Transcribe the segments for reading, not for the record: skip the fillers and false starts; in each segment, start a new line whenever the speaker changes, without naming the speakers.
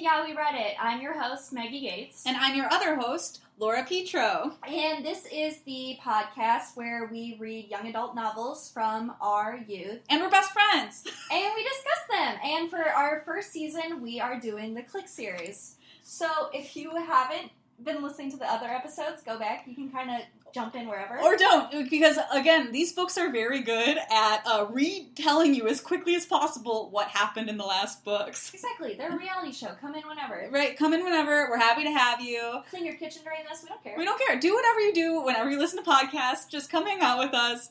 Yeah, We Read It. I'm your host, Meggie Gates.
And I'm your other host, Laura Petro.
And this is the podcast where we read young adult novels from our youth.
And we're best friends.
And we discuss them. And for our first season, we are doing the Clique series. So if you haven't been listening to the other episodes, go back. You can kind of jump in wherever.
Or don't, because, again, these books are very good at retelling you as quickly as possible what happened in the last books.
Exactly. They're a reality show. Come in whenever.
Right, come in whenever. We're happy to have you.
Clean your kitchen during this. We don't care.
We don't care. Do whatever you do whenever you listen to podcasts. Just come hang out with us.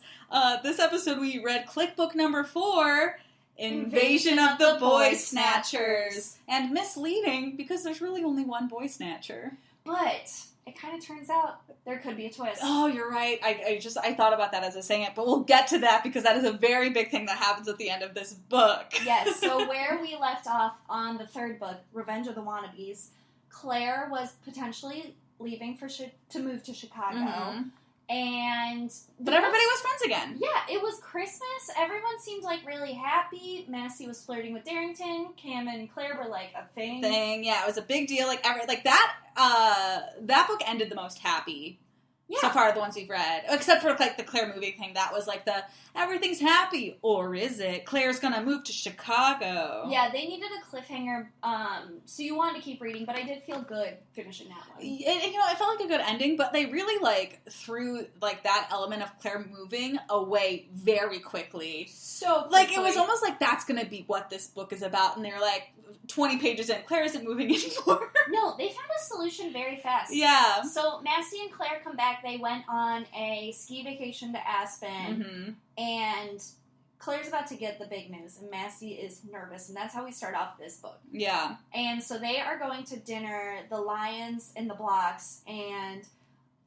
This episode we read Clique book number 4, Invasion of the Boy Snatchers. And misleading, because there's really only one boy snatcher.
But it kind of turns out there could be a twist.
Oh, you're right. I thought about that as I was saying it, but we'll get to that because that is a very big thing that happens at the end of this book.
Yes, so where we left off on the third book, Revenge of the Wannabes, Claire was potentially leaving to move to Chicago.
Mm-hmm. But everybody was friends again.
Yeah, it was Christmas. Everyone seemed like really happy. Massie was flirting with Darrington. Cam and Claire were like a thing.
Yeah, it was a big deal. That book ended the most happy. Yeah. So far, the ones we've read. Except for, like, the Claire movie thing. That was, like, the, everything's happy. Or is it? Claire's gonna move to Chicago.
Yeah, they needed a cliffhanger, so you wanted to keep reading, but I did feel good finishing that one.
It felt like a good ending, but they really, like, threw, like, that element of Claire moving away very quickly.
So quickly.
Like, it was almost like that's gonna be what this book is about, and they're, like, 20 pages in, Claire isn't moving anymore.
No, they found a solution very fast.
Yeah.
So Massie and Claire come back. They went on a ski vacation to Aspen, and Claire's about to get the big news, and Massie is nervous, and that's how we start off this book.
Yeah.
And so they are going to dinner, the Lions in the Blocks, and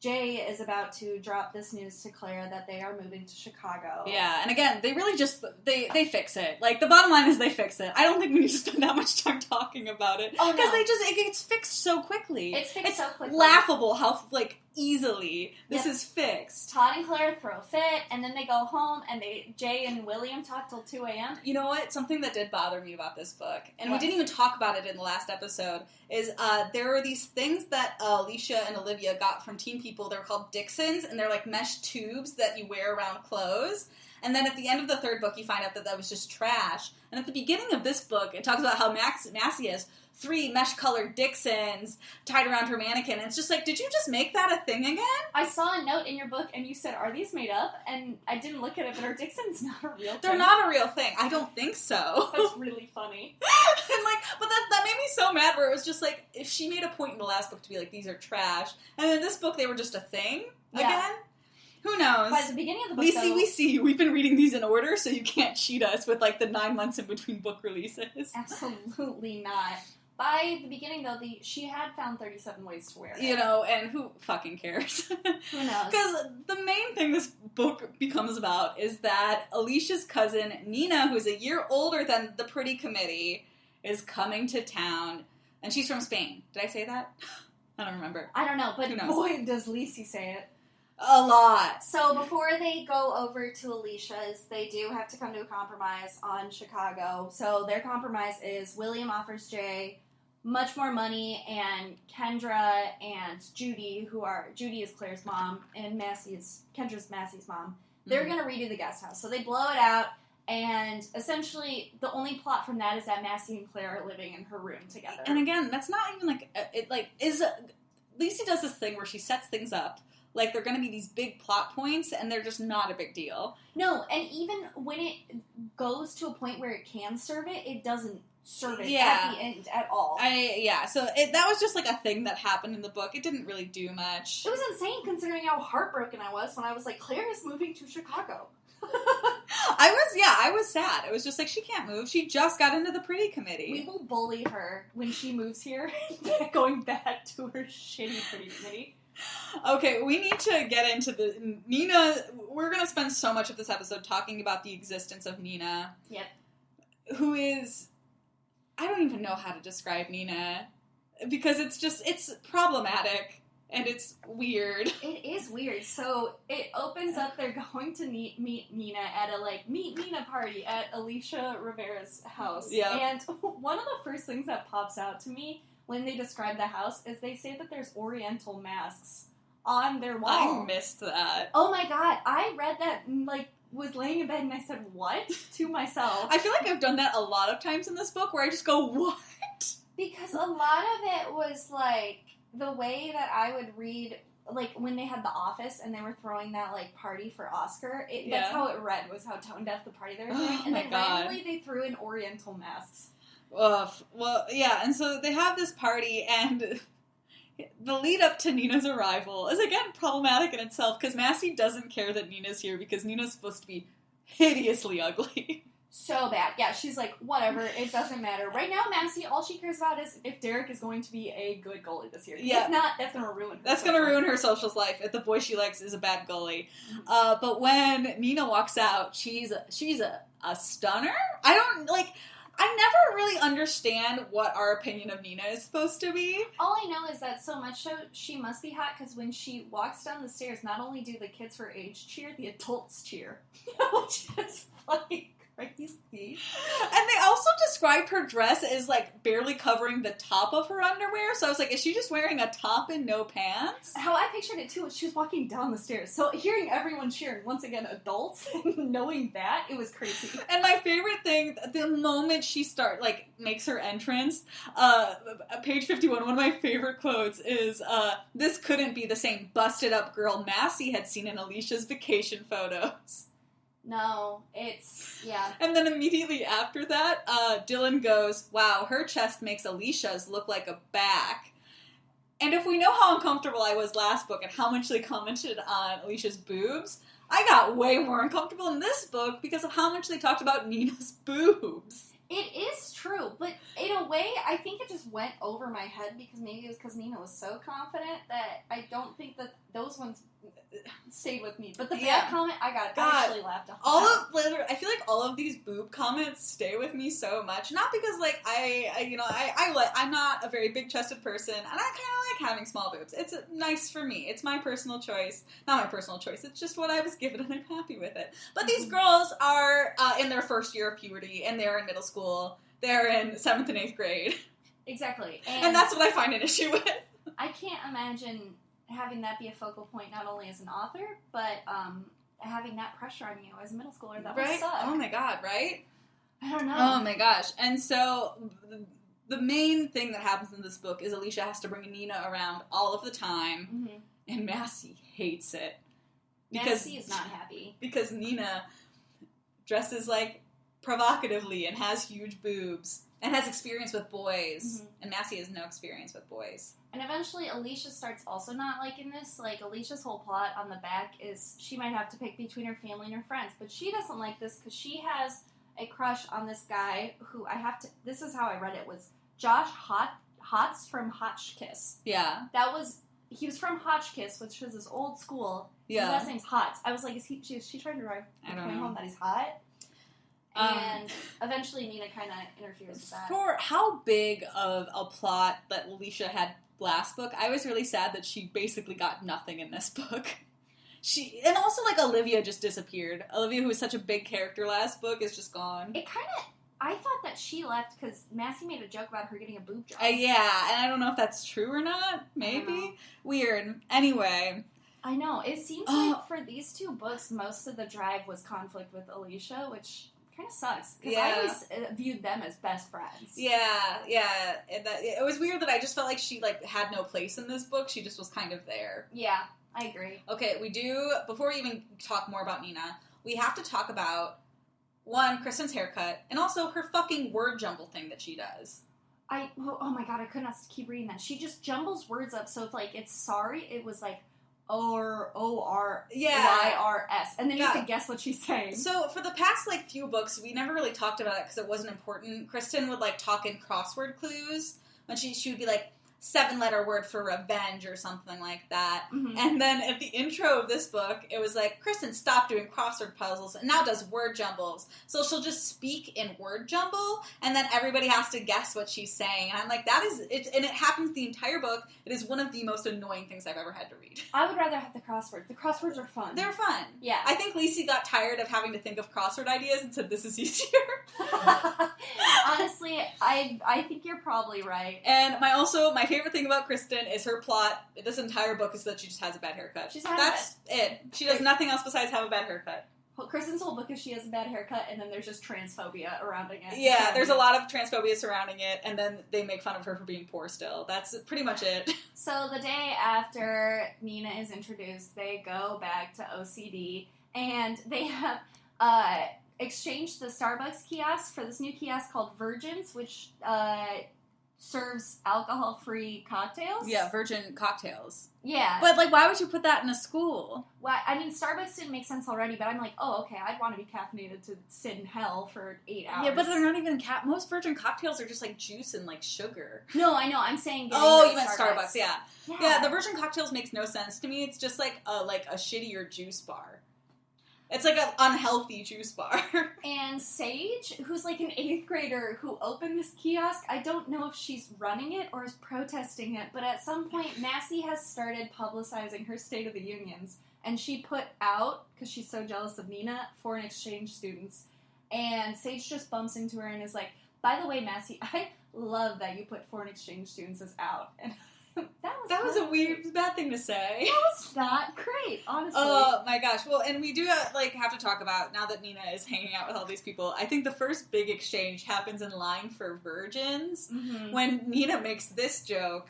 Jay is about to drop this news to Claire that they are moving to Chicago.
Yeah, and again, they really just, they fix it. Like, the bottom line is they fix it. I don't think we need to spend that much time talking about it.
Oh, no.
Because it gets fixed so quickly.
It's fixed so quickly.
It's laughable how, like, easily this is fixed.
Todd and Claire throw a fit, and then they go home, and Jay and William talk till 2 a.m.
You know what? Something that did bother me about this book, and
what?
we didn't even talk about it in the last episode, is there are these things that Alicia and Olivia got from Teen People. They're called Dixons, and they're like mesh tubes that you wear around clothes. And then at the end of the third book, you find out that was just trash. And at the beginning of this book, it talks about how Massie has 3 mesh-colored Dixons tied around her mannequin. And it's just like, did you just make that a thing again?
I saw a note in your book, and you said, are these made up? And I didn't look at it, but are Dixons not a real thing?
They're not a real thing. I don't think so.
That's really funny.
And but that made me so mad, where it was just like, if she made a point in the last book to be like, these are trash. And in this book, they were just a thing again. Who knows?
By the beginning of the book,
we see. We've been reading these in order, so you can't cheat us with, like, the 9 months in between book releases.
Absolutely not. By the beginning, though, she had found 37 ways to wear it.
You know, and who fucking cares?
Who knows?
Because the main thing this book becomes about is that Alicia's cousin, Nina, who's a year older than the Pretty Committee, is coming to town. And she's from Spain. Did I say that? I don't remember.
I don't know, but boy, does Lacey say it.
A lot.
So before they go over to Alicia's, they do have to come to a compromise on Chicago. So their compromise is William offers Jay much more money, and Kendra and Judy, Judy is Claire's mom, and Kendra's Massie's mom, they're going to redo the guest house. So they blow it out, and essentially the only plot from that is that Massie and Claire are living in her room together.
And again, that's not even Lacey does this thing where she sets things up like they're going to be these big plot points, and they're just not a big deal.
No, and even when it goes to a point where it can serve it, it doesn't serve it at the end at all.
So that was just like a thing that happened in the book. It didn't really do much.
It was insane considering how heartbroken I was when I was like, Claire is moving to Chicago.
I was sad. It was just like, she can't move. She just got into the Pretty Committee.
We will bully her when she moves here, going back to her shitty Pretty Committee.
Okay, we need to get into the Nina. We're going to spend so much of this episode talking about the existence of Nina.
Yep.
Who is, I don't even know how to describe Nina, because it's problematic. and it's weird.
It is weird. So it opens up, they're going to meet Nina at a, meet Nina party at Alicia Rivera's house.
Yeah.
And one of the first things that pops out to me when they describe the house is they say that there's oriental masks on their wall.
I missed that.
Oh my god, I read that and, was laying in bed and I said, what? To myself.
I feel like I've done that a lot of times in this book where I just go, what?
Because a lot of it was, the way that I would read, when they had The Office and they were throwing that, party for Oscar, that's how it read, was how tone deaf the party they were doing. And then randomly they threw in oriental masks.
Well, yeah, and so they have this party, and the lead up to Nina's arrival is, again, problematic in itself, because Massie doesn't care that Nina's here, because Nina's supposed to be hideously ugly.
So bad. Yeah, she's like, whatever, it doesn't matter. Right now, Massie, all she cares about is if Derek is going to be a good goalie this year.
Yeah.
If not, that's going to ruin her.
That's going to ruin her socials life if the boy she likes is a bad goalie. But when Nina walks out, she's a stunner. I never really understand what our opinion of Nina is supposed to be.
All I know is that so much so, she must be hot, because when she walks down the stairs, not only do the kids her age cheer, the adults cheer. Which is crazy.
And they also described her dress as, barely covering the top of her underwear, so I was like, is she just wearing a top and no pants?
How I pictured it, too, was she was walking down the stairs. So hearing everyone cheering, once again, adults, knowing that, it was crazy.
And my favorite thing, the moment she makes her entrance, page 51, one of my favorite quotes is, this couldn't be the same busted up girl Massie had seen in Alicia's vacation photos.
No, it's, yeah.
And then immediately after that, Dylan goes, wow, her chest makes Alicia's look like a back. And if we know how uncomfortable I was last book and how much they commented on Alicia's boobs, I got way more uncomfortable in this book because of how much they talked about Nina's boobs.
It is true, but in a way, I think it just went over my head because maybe it was because Nina was so confident that I don't think that those ones stayed with me. But the bad comment, I actually laughed out loud.
I feel like all of these boob comments stay with me so much. Not because I'm not a very big chested person, and I kind of like having small boobs. It's nice for me. It's my personal choice. Not my personal choice. It's just what I was given, and I'm happy with it. But these girls are in their first year of puberty, and they're in middle school. They're in 7th and 8th grade.
Exactly.
And that's what I find an issue with.
I can't imagine having that be a focal point not only as an author, but having that pressure on you as a middle schooler. That would suck.
Oh my god, right?
I don't know.
Oh my gosh. And so the main thing that happens in this book is Alicia has to bring Nina around all of the time,
mm-hmm.
and Massie hates it.
Massie is not happy.
Because Nina dresses provocatively and has huge boobs and has experience with boys, mm-hmm. and Massie has no experience with boys.
And eventually Alicia starts also not liking this. Alicia's whole plot on the back is she might have to pick between her family and her friends, but she doesn't like this because she has a crush on this guy who this is how I read it, was Josh Hotz from Hotchkiss.
Yeah.
He was from Hotchkiss, which was his old school.
Yeah.
His last name's Hotz. I was like, is she trying to drive the point home that he's hot? And eventually Nina kind of interferes with that.
For how big of a plot that Alicia had last book, I was really sad that she basically got nothing in this book. And also Olivia just disappeared. Olivia, who was such a big character last book, is just gone.
I thought that she left because Massie made a joke about her getting a boob job.
Yeah, and I don't know if that's true or not. Maybe. Weird. Anyway.
I know. It seems like for these two books, most of the drive was conflict with Alicia, which kind of sucks. Because I always viewed them as best friends.
Yeah. It was weird that I just felt like she had no place in this book. She just was kind of there.
Yeah, I agree.
Okay, before we even talk more about Nina, we have to talk about, one, Kristen's haircut, and also her fucking word jumble thing that she does.
Oh my god, I could not keep reading that. She just jumbles words up, so if it's sorry, it was O-R-Y-R-S. And then you have to guess what she's saying.
So for the past few books, we never really talked about it because it wasn't important. Kristen would talk in crossword clues when she would be like, 7-letter word for revenge or something like that.
Mm-hmm.
And then at the intro of this book, it was like, Kristen stopped doing crossword puzzles and now does word jumbles. So she'll just speak in word jumble, and then everybody has to guess what she's saying. And I'm like, that is, and it happens the entire book. It is one of the most annoying things I've ever had to read.
I would rather have the crosswords. The crosswords are fun.
They're fun.
Yeah.
I think Lacey got tired of having to think of crossword ideas and said, this is easier.
Honestly, I think you're probably right.
And my favorite thing about Kristen is her plot. This entire book is that she just has a bad haircut. That's it. She does nothing else besides have a bad haircut.
Well, Kristen's whole book is she has a bad haircut, and then there's just transphobia surrounding it.
Yeah, there's a lot of transphobia surrounding it, and then they make fun of her for being poor still. That's pretty much it.
So the day after Nina is introduced, they go back to OCD, and they have exchanged the Starbucks kiosk for this new kiosk called Virgins, which serves alcohol-free cocktails.
Yeah, virgin cocktails.
Yeah.
But, like, why would you put that in a school?
Well, I mean, Starbucks didn't make sense already, but I'm like, oh, okay, I'd want to be caffeinated to sit in hell for 8 hours.
Yeah, but they're not even most virgin cocktails are just, like, juice and, like, sugar.
No, I know, I'm saying
oh, you meant Starbucks, yeah.
Yeah,
the virgin cocktails makes no sense to me. It's just, like a shittier juice bar. It's like an unhealthy juice bar.
And Sage, who's like an 8th grader who opened this kiosk, I don't know if she's running it or is protesting it, but at some point Massie has started publicizing her State of the Unions, and she put out, because she's so jealous of Nina, foreign exchange students, and Sage just bumps into her and is like, by the way, Massie, I love that you put foreign exchange students as out. And that was
a weird, bad thing to say.
That was not great, honestly.
Oh my gosh. Well, and we do have to talk about, now that Nina is hanging out with all these people, I think the first big exchange happens in line for virgins, when Nina makes this joke,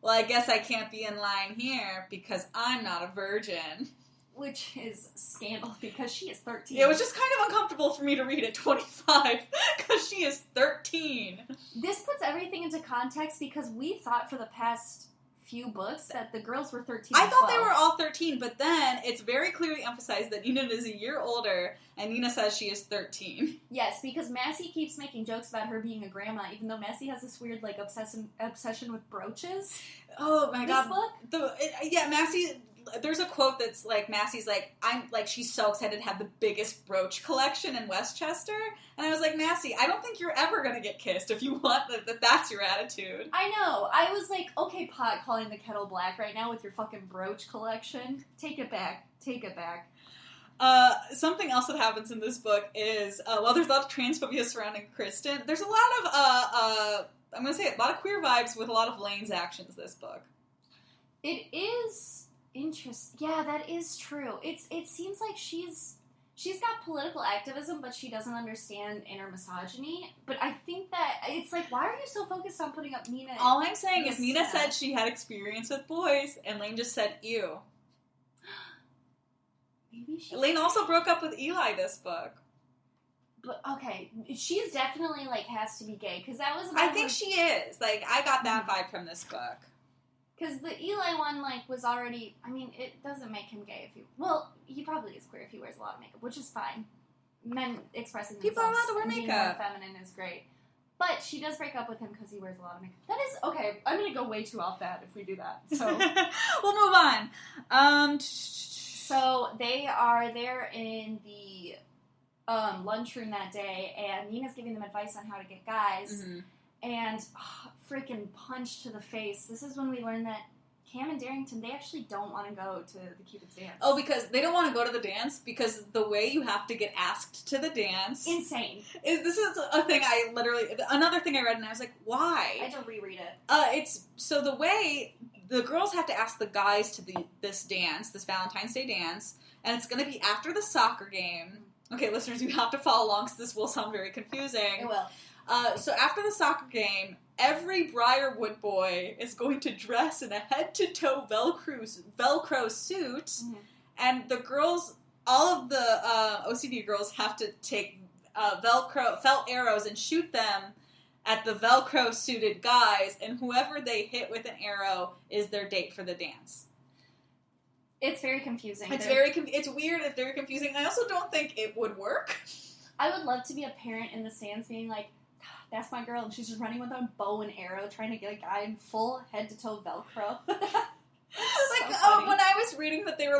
well, I guess I can't be in line here because I'm not a virgin.
Which is scandal because she is 13.
It was just kind of uncomfortable for me to read at 25 because she is 13.
This puts everything into context because we thought for the past few books that the girls were 13.
I thought they were all 13, but then it's very clearly emphasized that Nina is a year older, and Nina says she is 13.
Yes, because Massie keeps making jokes about her being a grandma, even though Massie has this weird obsession with brooches.
Oh my god!
This book?
Massie. There's a quote that's like, Massie's like, she's so excited to have the biggest brooch collection in Westchester. And I was like, Massie, I don't think you're ever going to get kissed if you want that's your attitude.
I know. I was like, okay, pot calling the kettle black right now with your fucking brooch collection. Take it back. Take it back.
Something else that happens in this book is, there's a lot of transphobia surrounding Kristen. There's a lot of, I'm going to say it, a lot of queer vibes with a lot of Lane's actions this book.
It is... interesting. Yeah, that is true. It seems like she's got political activism, but she doesn't understand inner misogyny. But I think that it's like, why are you so focused on putting up Nina?
All I'm saying is Nina said she had experience with boys, and Lane just said, ew.
Maybe she.
Lane also broke up with Eli this book.
But okay, she's definitely like has to be gay because that was.
I think she is. Like, I got that vibe from this book.
Because the Eli one, like, was already... I mean, it doesn't make him gay if he... Well, he probably is queer if he wears a lot of makeup, which is fine. Men expressing themselves...
People are allowed to wear
makeup. Being more feminine is great. But she does break up with him because he wears a lot of makeup. That is... Okay, I'm going to go way too off that if we do that. So
we'll move on.
So they are there in the lunchroom that day, and Nina's giving them advice on how to get guys. Mm-hmm. And freaking punch to the face. This is when we learn that Cam and Darrington, they actually don't want to go to the Cupid's dance.
Oh, because they don't want to go to the dance because the way you have to get asked to the dance...
Insane.
This is a thing another thing I read and I was like, why?
I had to reread it.
It's, so the way, the girls have to ask the guys to this dance, this Valentine's Day dance, and it's going to be after the soccer game. Okay, listeners, you have to follow along because this will sound very confusing.
It will.
So after the soccer game, every Briarwood boy is going to dress in a head-to-toe Velcro suit, and the girls, all of the OCD girls have to take felt arrows and shoot them at the Velcro-suited guys, and whoever they hit with an arrow is their date for the dance.
It's very confusing.
It's weird, it's very confusing, and I also don't think it would work.
I would love to be a parent in the stands being like, that's my girl, and she's just running with a bow and arrow, trying to get a guy in full head-to-toe Velcro.
When I was reading that they were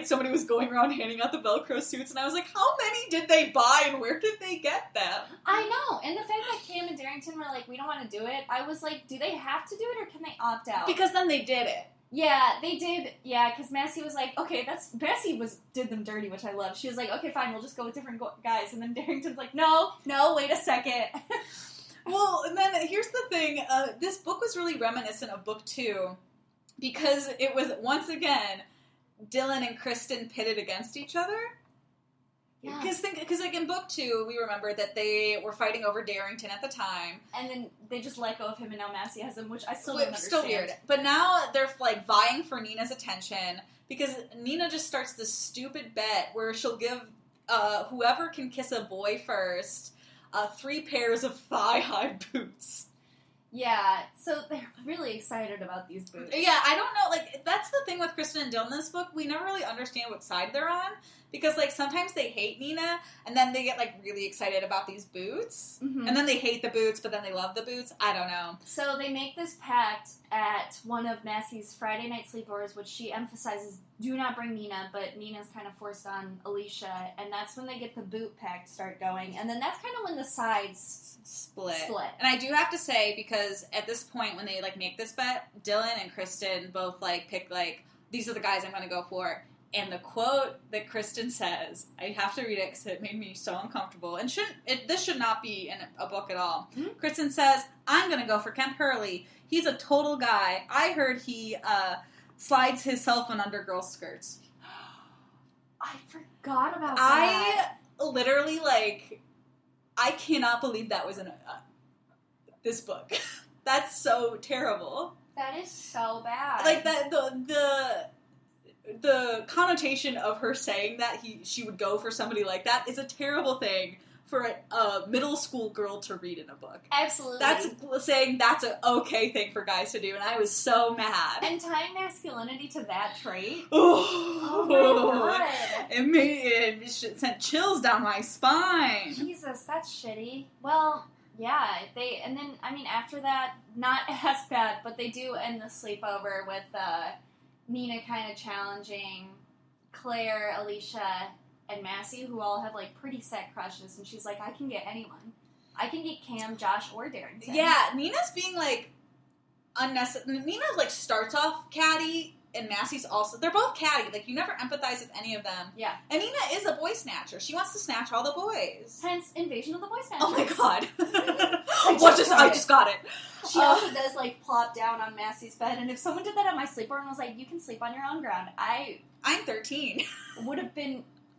somebody was going around handing out the Velcro suits, and I was like, how many did they buy, and where did they get them?
I know, and the fact that Cam and Darrington were like, we don't want to do it, I was like, do they have to do it, or can they opt out?
Because then they did it.
Yeah, they did. Yeah, because Massie was like, okay, Massie did them dirty, which I love. She was like, okay, fine, we'll just go with different guys. And then Darrington's like, no, wait a second.
Well, and then here's the thing. This book was really reminiscent of book 2 because it was, once again, Dylan and Kristen pitted against each other.
Yeah.
Because in book 2, we remember that they were fighting over Darrington at the time.
And then they just let go of him, and now Massie has him, which I still don't understand.
Still weird. But now they're, vying for Nina's attention, because Nina just starts this stupid bet where she'll give whoever can kiss a boy first 3 pairs of thigh-high boots.
Yeah, so they're really excited about these boots.
Yeah, I don't know, that's the thing with Kristen and Dylan in this book. We never really understand what side they're on. Because, sometimes they hate Nina, and then they get, really excited about these boots. Mm-hmm. And then they hate the boots, but then they love the boots. I don't know.
So they make this pact at one of Massie's Friday night sleepovers, which she emphasizes, do not bring Nina, but Nina's kind of forced on Alicia. And that's when they get the boot pact start going. And then that's kind of when the sides split.
And I do have to say, because at this point, when they, make this bet, Dylan and Kristen both, pick, these are the guys I'm going to go for. And the quote that Kristen says, I have to read it because it made me so uncomfortable. And this should not be in a book at all. Mm-hmm. Kristen says, I'm going to go for Kent Hurley. He's a total guy. I heard he slides his cell phone under girls' skirts.
I forgot about that.
I literally, I cannot believe that was in this book. That's so terrible.
That is so bad.
The connotation of her saying that she would go for somebody like that is a terrible thing for a middle school girl to read in a book.
Absolutely.
That's saying that's an okay thing for guys to do, and I was so mad.
And tying masculinity to that trait?
Oh
my God.
It sent chills down my spine.
Jesus, that's shitty. Well, yeah, after that, not as bad, but they do end the sleepover with, Nina kind of challenging Claire, Alicia, and Massie, who all have, pretty set crushes, and she's like, I can get anyone. I can get Cam, Josh, or Darrington.
Yeah, Nina's being, unnecessary. Nina, starts off catty, and Massie's also, they're both catty. You never empathize with any of them.
Yeah.
And Nina is a boy snatcher. She wants to snatch all the boys.
Hence, Invasion of the Boy Snatchers.
Oh my God. I just got it.
She also does, plop down on Massie's bed, and if someone did that at my sleepover and was like, you can sleep on your own ground,
I'm 13.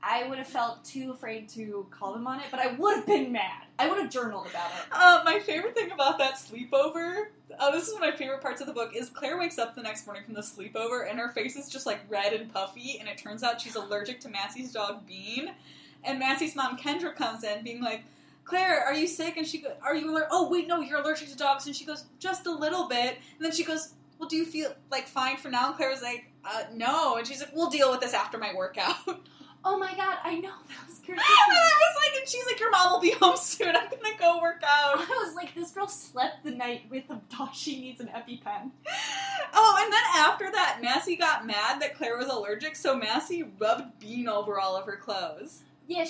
I would have felt too afraid to call them on it, but I would have been mad. I would have journaled about it.
My favorite thing about that sleepover, this is one of my favorite parts of the book, is Claire wakes up the next morning from the sleepover, and her face is just, red and puffy, and it turns out she's allergic to Massie's dog, Bean. And Massie's mom, Kendra, comes in, being like, Claire, are you sick? And she goes, are you allergic? Oh, wait, no, you're allergic to dogs. And she goes, just a little bit. And then she goes, well, do you feel, fine for now? And Claire was like, no. And she's like, we'll deal with this after my workout.
Oh my God, I know, that was crazy.
And she's like, your mom will be home soon. I'm gonna go work out.
I was like, this girl slept the night with a dog. She needs an EpiPen.
Oh, and then after that, Massie got mad that Claire was allergic, so Massie rubbed Bean over all of her clothes.
Yeah,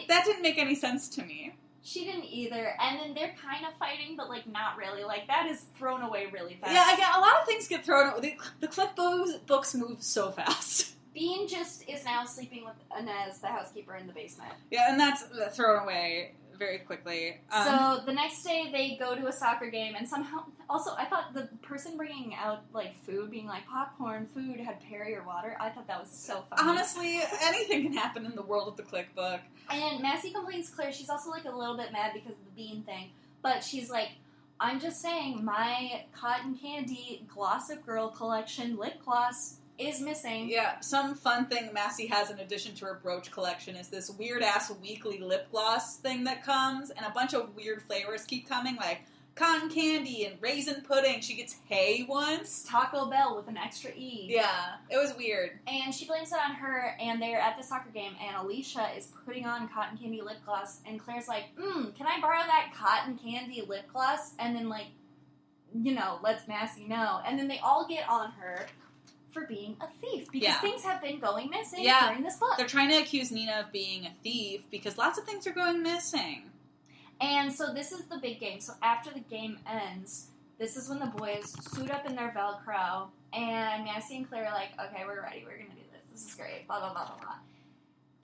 that didn't make any sense to me.
She didn't either. And then they're kind of fighting, but, not really. That is thrown away really fast.
Yeah, again, a lot of things get thrown away. The Clique books move so fast.
Bean just is now sleeping with Inez, the housekeeper, in the basement.
Yeah, and that's thrown away very quickly.
So the next day they go to a soccer game, and somehow, also, I thought the person bringing out, food, being popcorn, food, had Perrier water. I thought that was so funny.
Honestly, anything can happen in the world of the Clique book.
And Massie complains Claire, she's also, a little bit mad because of the Bean thing, but she's like, I'm just saying, my cotton candy Glossic Girl collection lip gloss is missing.
Yeah, some fun thing Massie has in addition to her brooch collection is this weird-ass weekly lip gloss thing that comes, and a bunch of weird flavors keep coming, cotton candy and raisin pudding. She gets hay once.
Taco Bell with an extra E.
Yeah, it was weird.
And she blames it on her, and they're at the soccer game, and Alicia is putting on cotton candy lip gloss, and Claire's like, can I borrow that cotton candy lip gloss? And then, like, lets Massie know. And then they all get on her for being a thief, because things have been going missing during this book.
They're trying to accuse Nina of being a thief, because lots of things are going missing.
And so this is the big game. So after the game ends, this is when the boys suit up in their Velcro, and Massie and Claire are like, okay, we're ready. We're going to do this. This is great. Blah, blah, blah, blah, blah.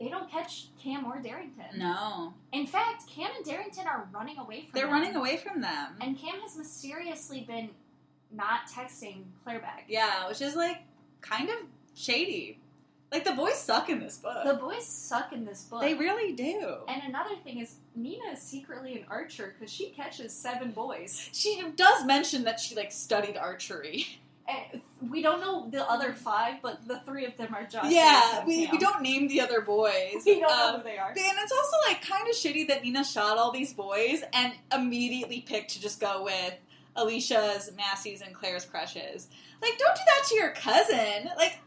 They don't catch Cam or Darrington.
No.
In fact, Cam and Darrington are running away from them.
They're running away from them.
And Cam has mysteriously been not texting Claire back.
Yeah, which is, like, kind of shady. Like, the boys suck in this book.
The boys suck in this book.
They really do.
And another thing is, Nina is secretly an archer because she catches 7 boys.
She does mention that she, like, studied archery.
And we don't know the other 5, but the 3 of them are Josh.
Yeah, we don't name the other boys.
We don't know who they are.
And it's also, like, kind of shitty that Nina shot all these boys and immediately picked to just go with Alicia's, Massie's, and Claire's crushes. Like, don't do that to your cousin. Like,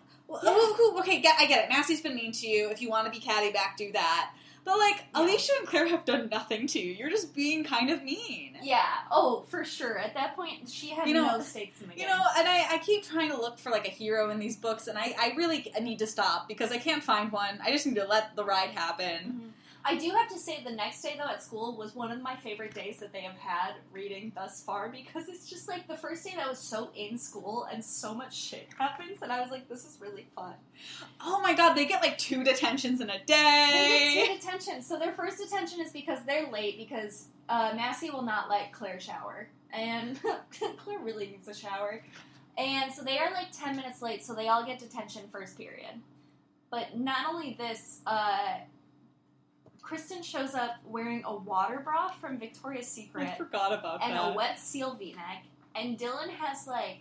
okay, I get it. Massie's been mean to you. If you want to be catty back, do that. But, like, Alicia and Claire have done nothing to you. You're just being kind of mean.
Yeah. Oh, for sure. At that point, she had no stakes in the game.
And I keep trying to look for, like, a hero in these books, and I really need to stop, because I can't find one. I just need to let the ride happen.
Mm-hmm. I do have to say, the next day, though, at school was one of my favorite days that they have had reading thus far, because it's just, like, the first day that I was so in school, and so much shit happens, and I was like, this is really fun.
Oh my god, they get, like, 2 detentions in a day!
They get 2 detentions. So their first detention is because they're late, because Massie will not let Claire shower, and Claire really needs a shower. And so they are, like, 10 minutes late, so they all get detention first period. But not only this, Kristen shows up wearing a water bra from Victoria's Secret.
I forgot about that.
And a wet seal v-neck. And Dylan has, like,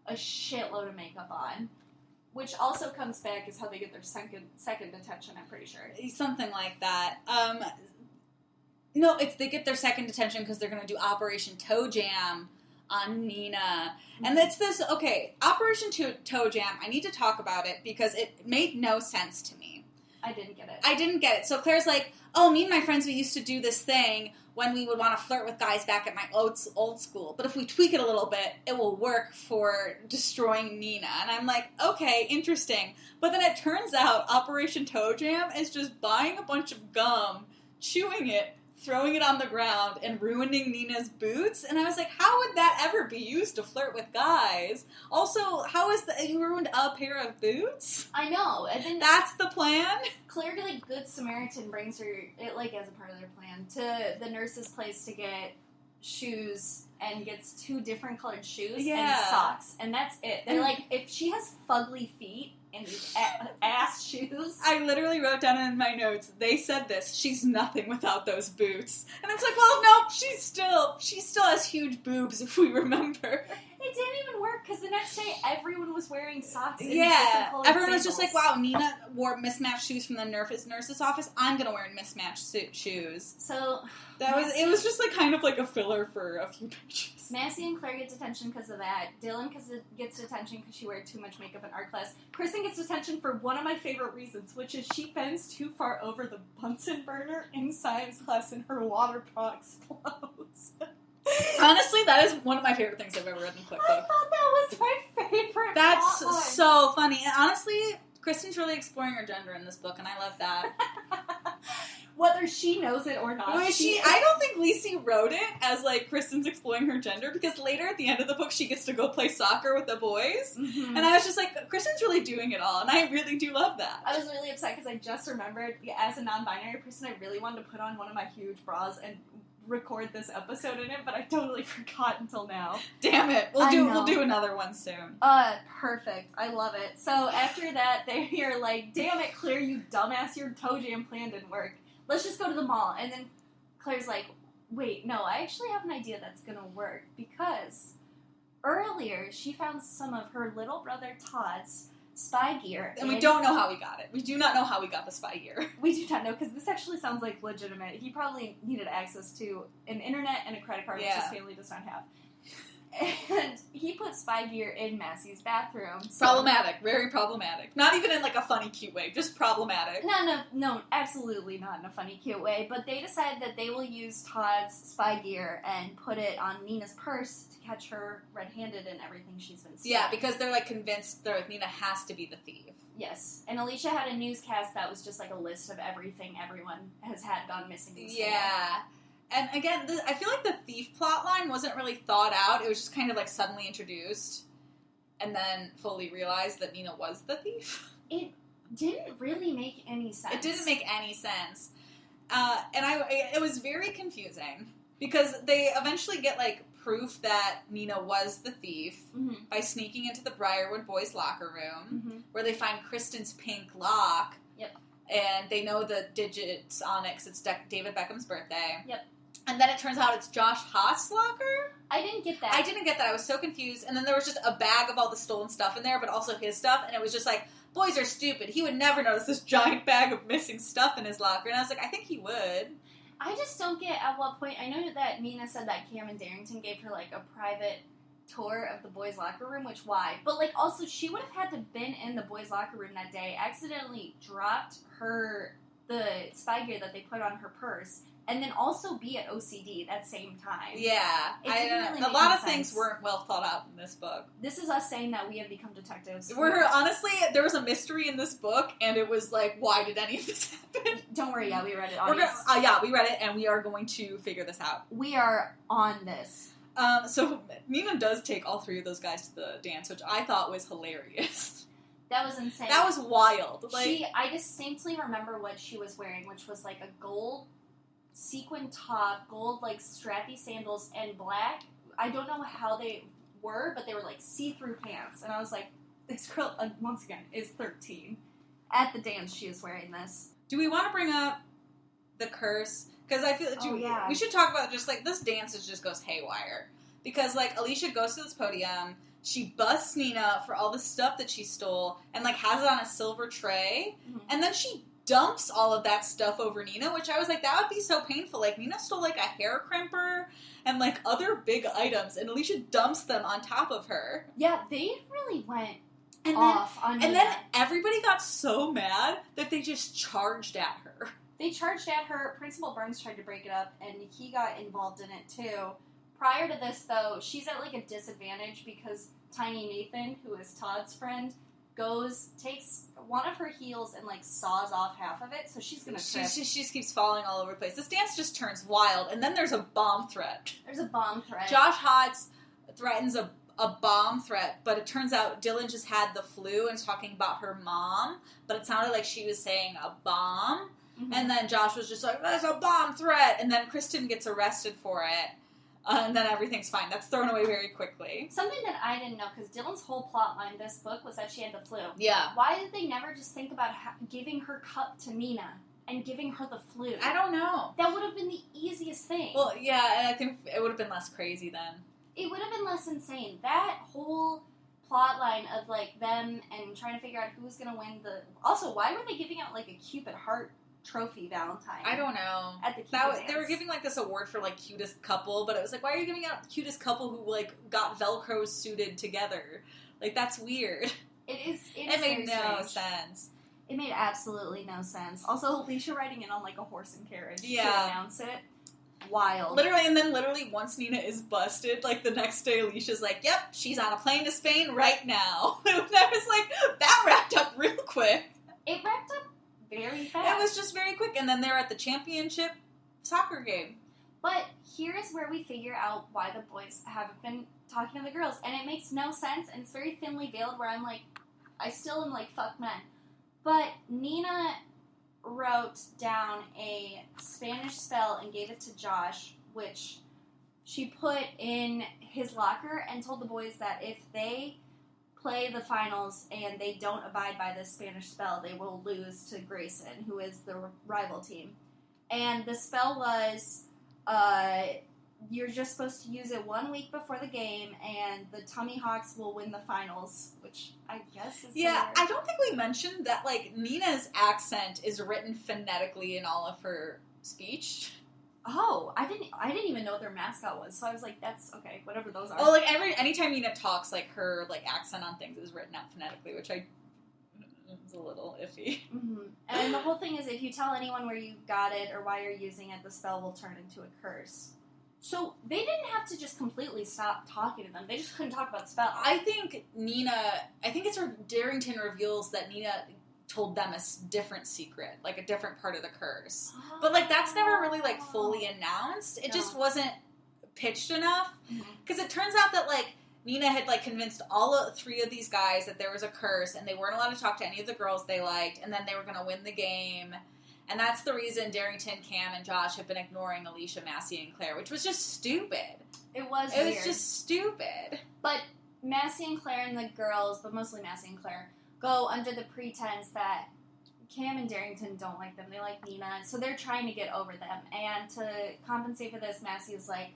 a shitload of makeup on. Which also comes back as how they get their second detention, I'm pretty sure.
Something like that. No, they get their second detention because they're going to do Operation Toe Jam on Nina. Mm-hmm. And it's this, okay, Operation Toe Jam, I need to talk about it because it made no sense to me.
I didn't get it.
So Claire's like, oh, me and my friends, we used to do this thing when we would want to flirt with guys back at my old school. But if we tweak it a little bit, it will work for destroying Nina. And I'm like, okay, interesting. But then it turns out Operation Toe Jam is just buying a bunch of gum, chewing it, throwing it on the ground, and ruining Nina's boots. And I was like, how would that ever be used to flirt with guys? Also, how is that you ruined a pair of boots?
I know. And then
that's the plan?
Claire, like, Good Samaritan brings her, it, like, as a part of their plan, to the nurse's place to get shoes, and gets 2 different colored shoes and socks. And that's it. They're like, if she has fugly feet and these ass shoes.
I literally wrote down in my notes, they said this, she's nothing without those boots. And it's like, well, nope, she still has huge boobs, if we remember.
It didn't even work, because the next day, everyone was wearing socks.
Yeah, everyone was just like, wow, Nina wore mismatched shoes from the nurse's office, I'm gonna wear mismatched shoes.
So,
it was just like kind of like a filler for a few pages.
Massie and Claire get detention because of that. Dylan gets detention because she wears too much makeup in art class. Kristen gets detention for one of my favorite reasons, which is she bends too far over the Bunsen burner in science class and her water pot explodes.
Honestly, that is one of my favorite things I've ever read in Clique.
I thought that was my favorite.
That's so funny. And honestly, Kristen's really exploring her gender in this book, and I love that.
Whether she knows it or not.
I don't think Lisi wrote it as, like, Kristen's exploring her gender, because later at the end of the book, she gets to go play soccer with the boys. Mm-hmm. And I was just like, Kristen's really doing it all, and I really do love that.
I was really upset because I just remembered, as a non-binary person, I really wanted to put on one of my huge bras and record this episode in it, but I totally forgot until now.
Damn it. We'll do another one soon.
Perfect. I love it. So after that, they're like, damn it, Claire, you dumbass, your toe jam plan didn't work. Let's just go to the mall. And then Claire's like, wait, no, I actually have an idea that's gonna work, because earlier she found some of her little brother Todd's spy gear.
And we don't know how he got it. We do not know how he got the spy gear.
We do not know, because this actually sounds like legitimate. He probably needed access to an internet and a credit card, which his family does not have. And he put spy gear in Massie's bathroom. So.
Problematic. Very problematic. Not even in, like, a funny, cute way. Just problematic.
No, absolutely not in a funny, cute way. But they decided that they will use Todd's spy gear and put it on Nina's purse to catch her red-handed in everything she's been stealing.
Yeah, because they're, like, convinced Nina has to be the thief.
Yes. And Alicia had a newscast that was just, like, a list of everything everyone has had gone missing in the school.
Yeah. And again, I feel like the thief plotline wasn't really thought out. It was just kind of like suddenly introduced and then fully realized that Nina was the thief.
It didn't really make any sense.
It didn't make any sense. It was very confusing because they eventually get like proof that Nina was the thief by sneaking into the Briarwood boys' locker room where they find Kristen's pink lock.
Yep.
And they know the digits on it because it's David Beckham's birthday.
Yep.
And then it turns out it's Josh Haas's locker.
I didn't get that.
I was so confused. And then there was just a bag of all the stolen stuff in there, but also his stuff. And it was just like, boys are stupid. He would never notice this giant bag of missing stuff in his locker. And I was like, I think he would.
I just don't get at what point. I know that Nina said that Cameron Darrington gave her, like, a private tour of the boys' locker room, which why? But, like, also, she would have had to been in the boys' locker room that day, accidentally dropped the spy gear that they put on her purse, and then also be at OCD that same time.
Yeah. A lot of things weren't well thought out in this book.
This is us saying that we have become detectives.
Honestly, there was a mystery in this book, and it was like, why did any of this happen?
Don't worry, we read it,
audience. We read it, and we are going to figure this out.
We are on this.
So Nina does take all three of those guys to the dance, which I thought was hilarious.
That was insane.
That was wild.
I distinctly remember what she was wearing, which was like a gold sequin top, gold like strappy sandals, and black. I don't know how they were, but they were like see-through pants. And I was like, this girl, once again, is 13. At the dance, she is wearing this.
Do we want to bring up the curse? Because I feel that we should talk about just like this dance just goes haywire. Because like Alicia goes to this podium, she busts Nina for all the stuff that she stole, and like has it on a silver tray, and then she dumps all of that stuff over Nina, which I was like, that would be so painful. Like Nina stole like a hair crimper and like other big items, and Alicia dumps them on top of her.
Yeah, they really went off on Nina.
And then everybody got so mad that they just charged at her.
They charged at her. Principal Burns tried to break it up, and he got involved in it too. Prior to this, though, she's at like a disadvantage because Tiny Nathan, who is Todd's friend, takes one of her heels and like saws off half of it, so she's gonna trip.
She just keeps falling all over the place. This dance just turns wild, and then there's a bomb threat. Josh Hodge threatens a bomb threat, but it turns out Dylan just had the flu and was talking about her mom, but it sounded like she was saying a bomb. And then Josh was just like, there's a bomb threat, and then Kristen gets arrested for it. And then everything's fine. That's thrown away very quickly.
Something that I didn't know, because Dylan's whole plot line this book was that she had the flu.
Yeah.
Why did they never just think about giving her cup to Nina and giving her the flu?
I don't know.
That would have been the easiest thing.
Well, yeah, and I think it would have been less crazy then.
It would have been less insane. That whole plot line of, like, them and trying to figure out who was going to win the... Also, why were they giving out, like, a Cupid Heart trophy Valentine?
I don't know.
At the Cupid dance.
They were giving like this award for like cutest couple, but it was like, why are you giving out cutest couple who like got Velcro suited together? Like that's weird.
It
made no sense.
It made absolutely no sense. Also, Alicia riding in on like a horse and carriage to announce it. Wild.
Literally once Nina is busted, like the next day Alicia's like, yep, she's on a plane to Spain right now. And I was like, that wrapped up real quick.
It wrapped up very fast.
It was just very quick, and then they're at the championship soccer game.
But here's where we figure out why the boys haven't been talking to the girls, and it makes no sense, and it's very thinly veiled, where I'm like, I still am like, fuck men. But Nina wrote down a Spanish spell and gave it to Josh, which she put in his locker and told the boys that if they play the finals and they don't abide by this Spanish spell, they will lose to Grayson, who is the rival team. And the spell was you're just supposed to use it 1 week before the game, and the Tummy Hawks will win the finals, which I guess is
I don't think we mentioned that, like, Nina's accent is written phonetically in all of her speech.
Oh, I didn't even know what their mascot was, so I was like, that's okay, whatever those are.
Oh, like, anytime Nina talks, like, her, like, accent on things is written out phonetically, which is a little iffy.
Mm-hmm. And the whole thing is, if you tell anyone where you got it or why you're using it, the spell will turn into a curse. So they didn't have to just completely stop talking to them. They just couldn't talk about the spell.
I think it's where Darrington reveals that Nina told them a different secret, like a different part of the curse. Oh. But, like, that's never really, like, fully announced. It just wasn't pitched enough. Because it turns out that, like, Nina had, like, convinced all 3 of these guys that there was a curse, and they weren't allowed to talk to any of the girls they liked, and then they were going to win the game. And that's the reason Darrington, Cam, and Josh have been ignoring Alicia, Massie, and Claire, which was just stupid.
It was
weird. It was just stupid.
But Massie and Claire and the girls, but mostly Massie and Claire, go under the pretense that Cam and Darrington don't like them. They like Nina. So they're trying to get over them. And to compensate for this, Massie is like,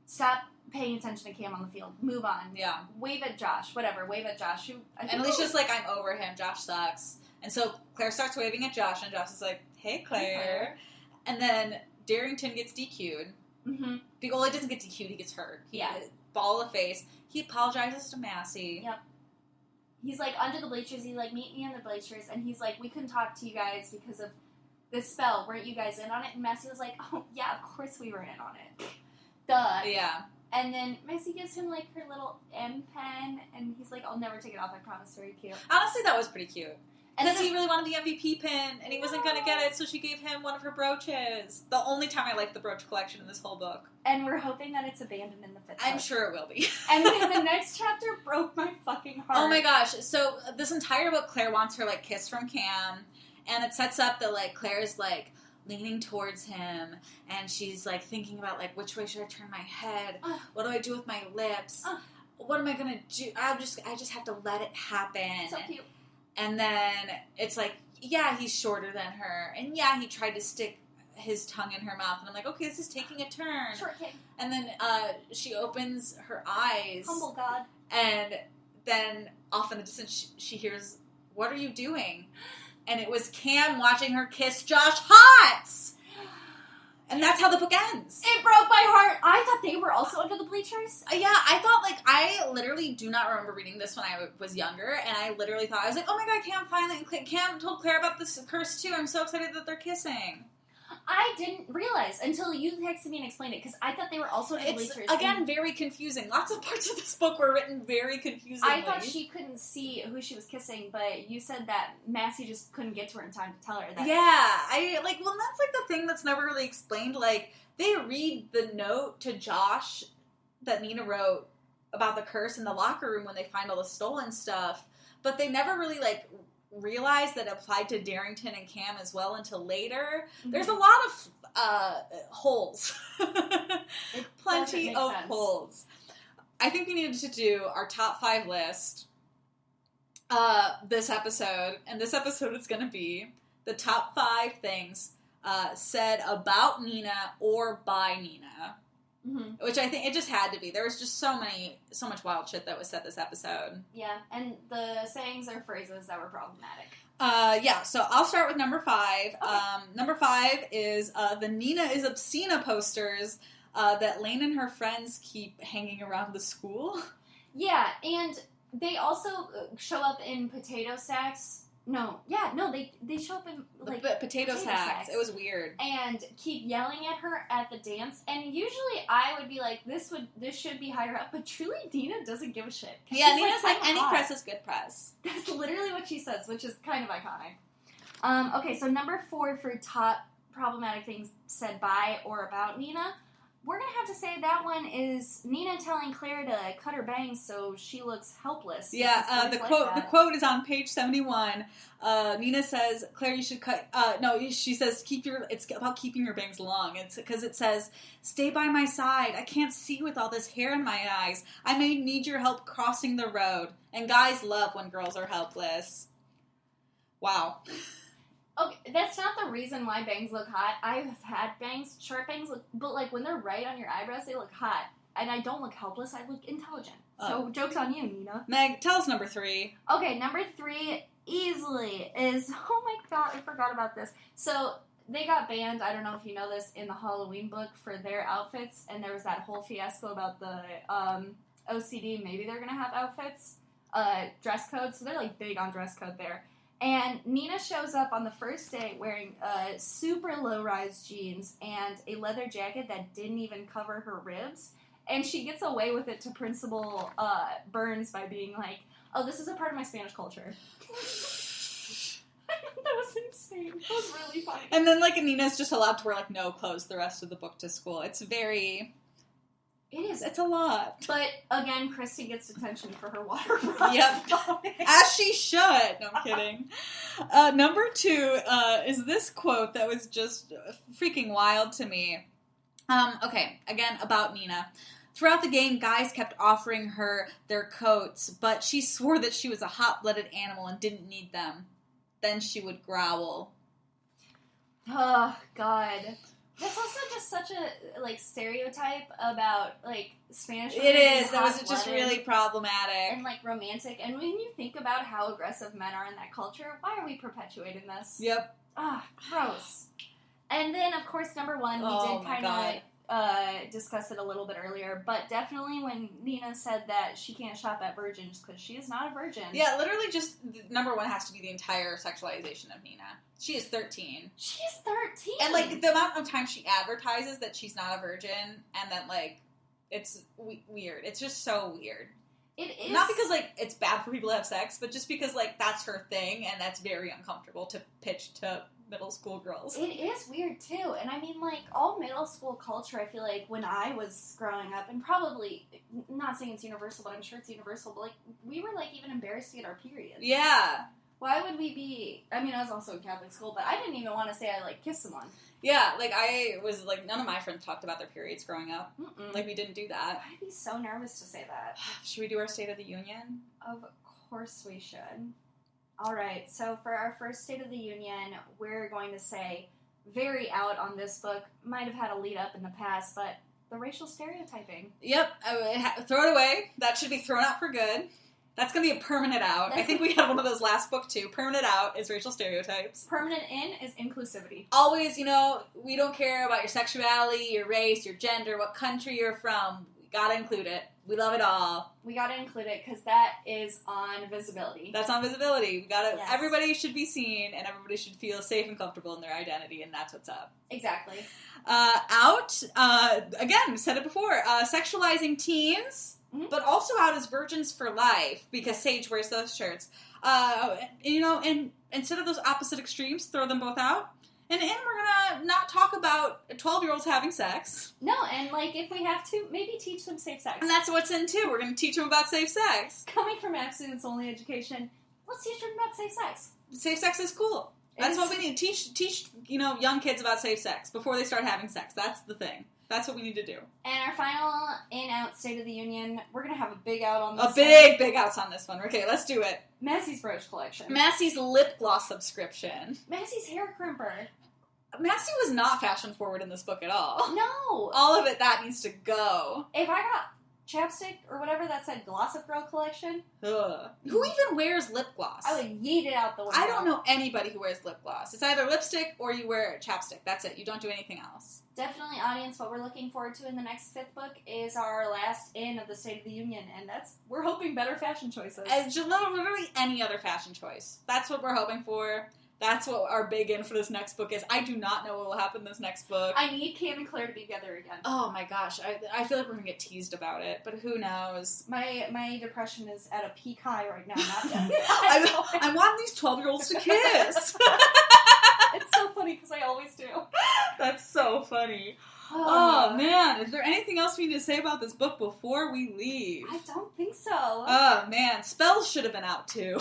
stop paying attention to Cam on the field. Move on.
Yeah.
Wave at Josh. Whatever. Wave at Josh.
And Alicia's like, I'm over him. Josh sucks. And so Claire starts waving at Josh, and Josh is like, hey, Claire. And then Darrington gets DQ'd.
Mm-hmm.
Well, he doesn't get DQ'd, he gets hurt. Ball of face. He apologizes to Massie.
Yep. He's like, under the bleachers, he's like, meet me on the bleachers. And he's like, we couldn't talk to you guys because of this spell. Weren't you guys in on it? And Massie was like, oh, yeah, of course we were in on it. Duh.
Yeah.
And then Massie gives him, like, her little M pen, and he's like, I'll never take it off, I promise. Very cute.
Honestly, that was pretty cute. Because he really wanted the MVP pin, and he wasn't going to get it, so she gave him one of her brooches. The only time I liked the brooch collection in this whole book.
And we're hoping that it's abandoned in the 5th book.
I'm sure it will be.
And then the next chapter broke my fucking heart.
Oh my gosh. So this entire book, Claire wants her, like, kiss from Cam, and it sets up that, like, Claire's, like, leaning towards him, and she's, like, thinking about, like, which way should I turn my head? What do I do with my lips? What am I going to do? I just have to let it happen.
So cute.
And then it's like, yeah, he's shorter than her. And yeah, he tried to stick his tongue in her mouth. And I'm like, okay, this is taking a turn.
Short king.
And then she opens her eyes.
Humble God.
And then off in the distance, she hears, what are you doing? And it was Cam watching her kiss Josh Hotz. And that's how the book ends.
It broke my heart. I thought they were also under the bleachers.
Yeah, I thought, like, I literally do not remember reading this when I was younger, and I literally thought, I was like, oh my god, Cam told Claire about this curse too. I'm so excited that they're kissing.
I didn't realize until you texted me and explained it, because I thought they were also under the bleachers.
Again, very confusing. Lots of parts of this book were written very confusingly.
I thought she couldn't see who she was kissing, but you said that Massie just couldn't get to her in time to tell her that.
Yeah, that's like the thing that's never really explained. Like, they read the note to Josh that Nina wrote about the curse in the locker room when they find all the stolen stuff, but they never really, like, realized that it applied to Darrington and Cam as well until later. Mm-hmm. There's a lot of holes. Plenty of holes. I think we needed to do our top 5 list this episode, and this episode is going to be the top 5 things said about Nina or by Nina. Mm-hmm. Which I think it just had to be. There was just so much wild shit that was said this episode.
Yeah, and the sayings or phrases that were problematic.
So I'll start with number 5.
Okay.
Number 5 is the Nina is Obscena posters that Lane and her friends keep hanging around the school.
Yeah, and they also show up in potato sacks. They show up in, like,
potato sacks. It was weird.
And keep yelling at her at the dance. And usually I would be like, this should be higher up. But truly, Nina doesn't give a shit.
Yeah, Nina's like, any press is good press.
That's literally what she says, which is kind of iconic. Okay, so number 4 for top problematic things said by or about Nina. We're going to have to say that one is Nina telling Claire to cut her bangs so she looks helpless.
Yeah, the quote is on page 71. Nina says, Claire, you should cut, she says, it's about keeping your bangs long. It's because it says, stay by my side. I can't see with all this hair in my eyes. I may need your help crossing the road. And guys love when girls are helpless. Wow.
Okay, that's not the reason why bangs look hot. I've had bangs, short bangs, but like when they're right on your eyebrows, they look hot. And I don't look helpless, I look intelligent. So, joke's on you, Nina.
Meg, tell us number 3.
Okay, number 3 easily is, oh my god, I forgot about this. So, they got banned, I don't know if you know this, in the Halloween book for their outfits, and there was that whole fiasco about the OCD, maybe they're gonna have outfits, dress code, so they're like big on dress code there. And Nina shows up on the first day wearing super low-rise jeans and a leather jacket that didn't even cover her ribs. And she gets away with it to Principal Burns by being like, oh, this is a part of my Spanish culture. That was insane. That was really funny.
And then, like, Nina's just allowed to wear, like, no clothes the rest of the book to school. It's very...
It is.
It's a lot.
But, again, Christy gets detention for her water bra.
Yep. As she should. No, I'm kidding. Number 2 is this quote that was just freaking wild to me. Okay, again, about Nina. Throughout the game, guys kept offering her their coats, but she swore that she was a hot-blooded animal and didn't need them. Then she would growl.
Oh, God. That's also just such a, like, stereotype about, like, Spanish women.
It is. That was
hot-blooded
just really problematic.
and, like, romantic. And when you think about how aggressive men are in that culture, why are we perpetuating this?
Yep.
Ah, gross. And then, of course, number 1, we did kind of discuss it a little bit earlier, but definitely when Nina said that she can't shop at Virgins because she is not a virgin.
Yeah, literally just, number 1 has to be the entire sexualization of Nina. She is 13.
She is 13!
And, like, the amount of time she advertises that she's not a virgin, and that, like, it's weird. It's just so weird.
It is.
Not because, like, it's bad for people to have sex, but just because, like, that's her thing, and that's very uncomfortable to pitch to middle school girls.
It is weird, too. And I mean, like, all middle school culture, I feel like, when I was growing up, and probably, not saying it's universal, but I'm sure it's universal, but, like, we were, like, even embarrassed to get our periods.
Yeah.
Why would we be... I mean, I was also in Catholic school, but I didn't even want to say I, like, kissed someone.
Yeah, like, I was, like, none of my friends talked about their periods growing up.
Mm-mm.
Like, we didn't do that.
I'd be so nervous to say that.
Should we do our State of the Union?
Of course we should. Alright, so for our first State of the Union, we're going to say, very out on this book, might have had a lead up in the past, but the racial stereotyping.
Yep, throw it away. That should be thrown out for good. That's going to be a permanent out. I think we had one of those last book, too. Permanent out is racial stereotypes.
Permanent in is inclusivity.
Always, you know, we don't care about your sexuality, your race, your gender, what country you're from. We gotta include it. We love it all.
We gotta include it, because that is on visibility.
That's on visibility. We gotta.
Yes.
Everybody should be seen, and everybody should feel safe and comfortable in their identity, and that's what's up.
Exactly.
Out, again, we said it before, sexualizing teens, but also out as virgins for life, because Sage wears those shirts. You know, and instead of those opposite extremes, throw them both out. And we're gonna not talk about 12-year-olds having sex.
No, and, like, if we have to, maybe teach them safe sex.
And that's what's in, too. We're gonna teach them about safe sex.
Coming from abstinence-only education, let's teach them about safe sex.
Safe sex is cool. That's what we need. Teach, you know, young kids about safe sex before they start having sex. That's the thing. That's what we need to do.
And our final in-out State of the Union, we're going to have a big out on this
one. Big outs on this one. Okay, let's do it.
Massie's brooch collection.
Massie's lip gloss subscription.
Massie's hair crimper.
Massie was not fashion forward in this book at all.
No.
All of it, that needs to go.
If I got chapstick or whatever that said Glossip Girl collection.
Ugh. Who even wears lip gloss?
I would yeet it out the window.
I don't know anybody who wears lip gloss. It's either lipstick or you wear chapstick. That's it. You don't do anything else.
Definitely, audience, what we're looking forward to in the next 5th book is our last in of the State of the Union, and we're hoping better fashion choices.
Literally any other fashion choice. That's what we're hoping for. That's what our big in for this next book is. I do not know what will happen in this next book.
I need Cam and Claire to be together again.
Oh my gosh. I feel like we're going to get teased about it, but who knows?
My depression is at a peak high right now.
I want these 12-year-olds to kiss.
It's so funny because I always do.
That's so funny. Oh, man. Is there anything else we need to say about this book before we leave?
I don't think so.
Oh, man. Spells should have been out, too.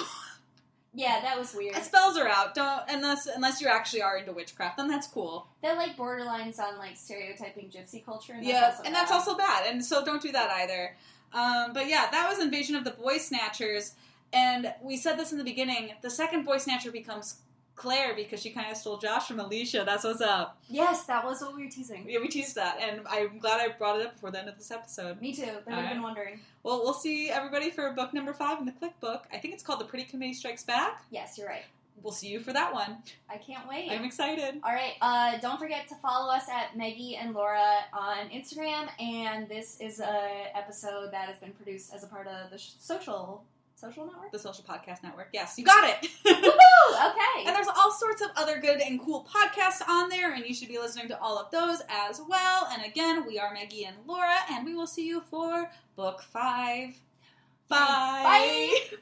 Yeah, that was weird.
Spells are out. Don't unless you actually are into witchcraft, then that's cool.
They're like borderlines on like stereotyping gypsy culture, and
that's also bad. And so don't do that either. But yeah, that was Invasion of the Boy Snatchers, and we said this in the beginning. The second Boy Snatcher becomes Claire because she kind of stole Josh from Alicia. That's what's up.
Yes, that was what we were teasing.
Yeah, we teased that, and I'm glad I brought it up before the end of this episode.
Me too. They would have been wondering.
Well, we'll see everybody for book number 5 in the Clique book. I think it's called The Pretty Committee Strikes Back.
Yes, you're right.
We'll see you for that one.
I can't wait.
I'm excited.
All right. Don't forget to follow us at Meggie and Laura on Instagram. And this is a episode that has been produced as a part of the social network?
The Social Podcast Network. Yes, you got it.
Woohoo! Okay.
And there's all sorts of other good and cool podcasts on there, and you should be listening to all of those as well. And again, we are Meggie and Laura, and we will see you for book 5. Bye.
Bye.